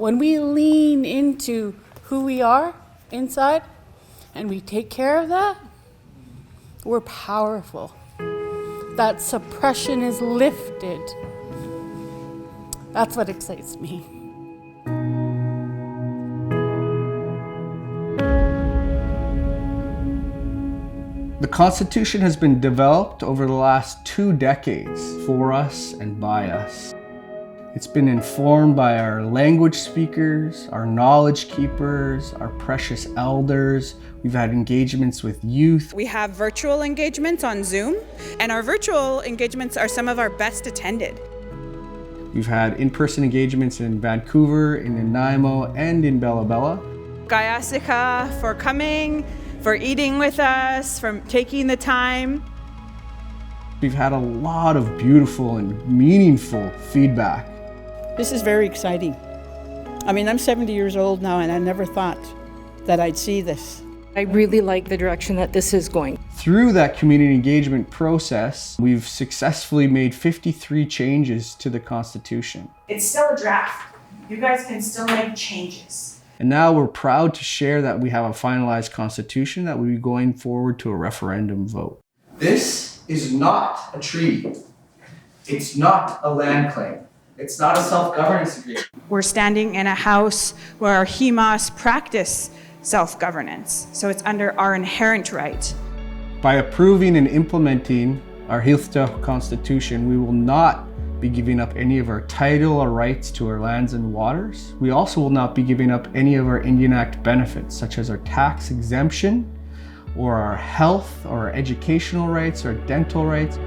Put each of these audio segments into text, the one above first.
When we lean into who we are inside and we take care of that, we're powerful. That suppression is lifted. That's what excites me. The Constitution has been developed over the last 2 decades for us and by us. It's been informed by our language speakers, our knowledge keepers, our precious elders. We've had engagements with youth. We have virtual engagements on Zoom, and our virtual engagements are some of our best attended. We've had in-person engagements in Vancouver, in Nanaimo, and in Bella Bella. Haítų zaqv for coming, for eating with us, for taking the time. We've had a lot of beautiful and meaningful feedback. This is very exciting. I mean, I'm 70 years old now, and I never thought that I'd see this. I really like the direction that this is going. Through that community engagement process, we've successfully made 53 changes to the Constitution. It's still a draft. You guys can still make changes. And now we're proud to share that we have a finalized Constitution that will be going forward to a referendum vote. This is not a treaty. It's not a land claim. It's not a self-governance agreement. We're standing in a house where our Himos practice self-governance, so it's under our inherent right. By approving and implementing our Haítų zaqv Constitution, we will not be giving up any of our title or rights to our lands and waters. We also will not be giving up any of our Indian Act benefits, such as our tax exemption, or our health, or our educational rights, or dental rights.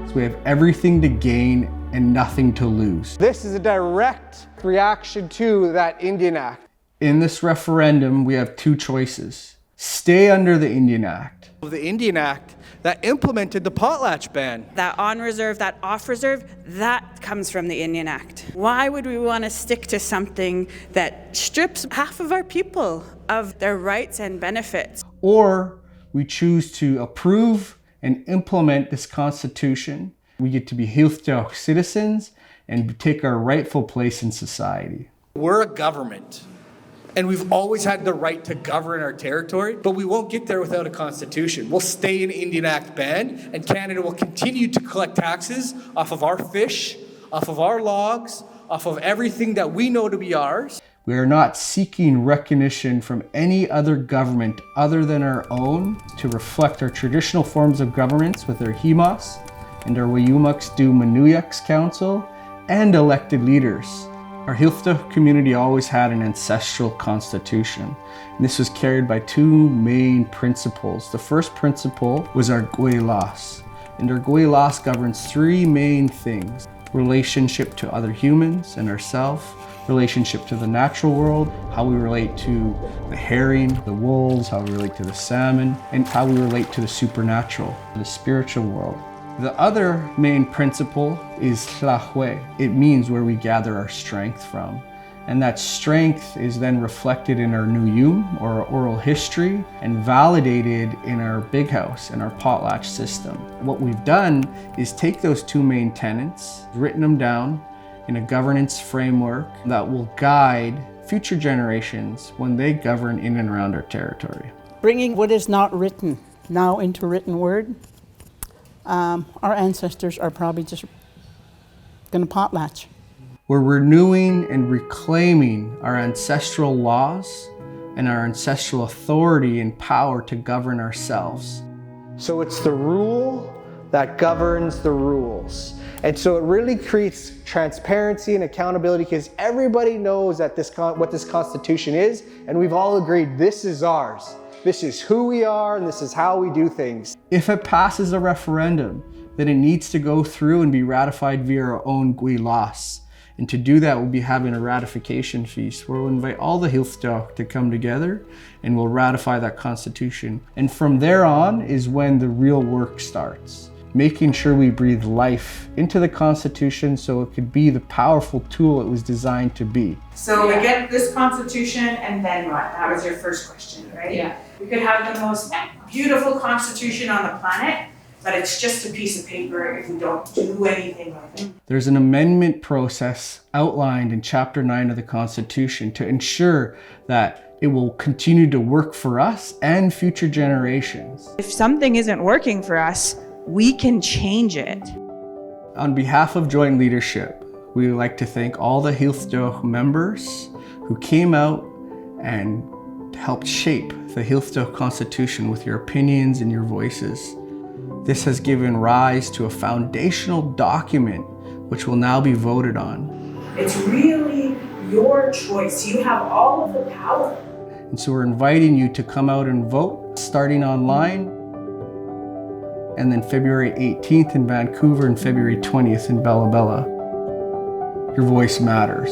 So we have everything to gain and nothing to lose. This is a direct reaction to that Indian Act. In this referendum, we have 2 choices. Stay under the Indian Act. The Indian Act that implemented the potlatch ban. That on reserve, that off reserve, that comes from the Indian Act. Why would we want to stick to something that strips half of our people of their rights and benefits? Or we choose to approve and implement this Constitution. We get to be Haítų zaqv citizens and take our rightful place in society. We're a government, and we've always had the right to govern our territory, but we won't get there without a constitution. We'll stay in Indian Act ban, and Canada will continue to collect taxes off of our fish, off of our logs, off of everything that we know to be ours. We are not seeking recognition from any other government other than our own to reflect our traditional forms of governance with our Himos and our Wayumaks Du Manuyaks Council and elected leaders. Our Haítų zaqv community always had an ancestral constitution. And this was carried by 2 main principles. The first principle was our Gwelas. And our Gwelas governs 3 main things: relationship to other humans and ourselves, relationship to the natural world, how we relate to the herring, the wolves, how we relate to the salmon, and how we relate to the supernatural, the spiritual world. The other main principle is tlahwe. It means where we gather our strength from. And that strength is then reflected in our nuyum, or our oral history, and validated in our big house and our potlatch system. What we've done is take those 2 main tenets, written them down in a governance framework that will guide future generations when they govern in and around our territory. Bringing what is not written now into written word, our ancestors are probably just going to potlatch. We're renewing and reclaiming our ancestral laws and our ancestral authority and power to govern ourselves. So it's the rule that governs the rules. And so it really creates transparency and accountability because everybody knows that what this Constitution is, and we've all agreed this is ours. This is who we are, and this is how we do things. If it passes a referendum, then it needs to go through and be ratified via our own Gwelas. And to do that, we'll be having a ratification feast where we'll invite all the Haítų zaqv to come together and we'll ratify that Constitution. And from there on is when the real work starts. Making sure we breathe life into the Constitution so it could be the powerful tool it was designed to be. So we get this Constitution, and then what? That was your first question, right? Yeah. We could have the most beautiful Constitution on the planet, but it's just a piece of paper if we don't do anything with it. There's an amendment process outlined in Chapter 9 of the Constitution to ensure that it will continue to work for us and future generations. If something isn't working for us, we can change it. On behalf of Joint Leadership, we would like to thank all the Haíță zaqv members who came out and helped shape the Haíță zaqv Constitution with your opinions and your voices. This has given rise to a foundational document which will now be voted on. It's really your choice. You have all of the power. And so we're inviting you to come out and vote, starting online, and then February 18th in Vancouver and February 20th in Bella Bella. Your voice matters.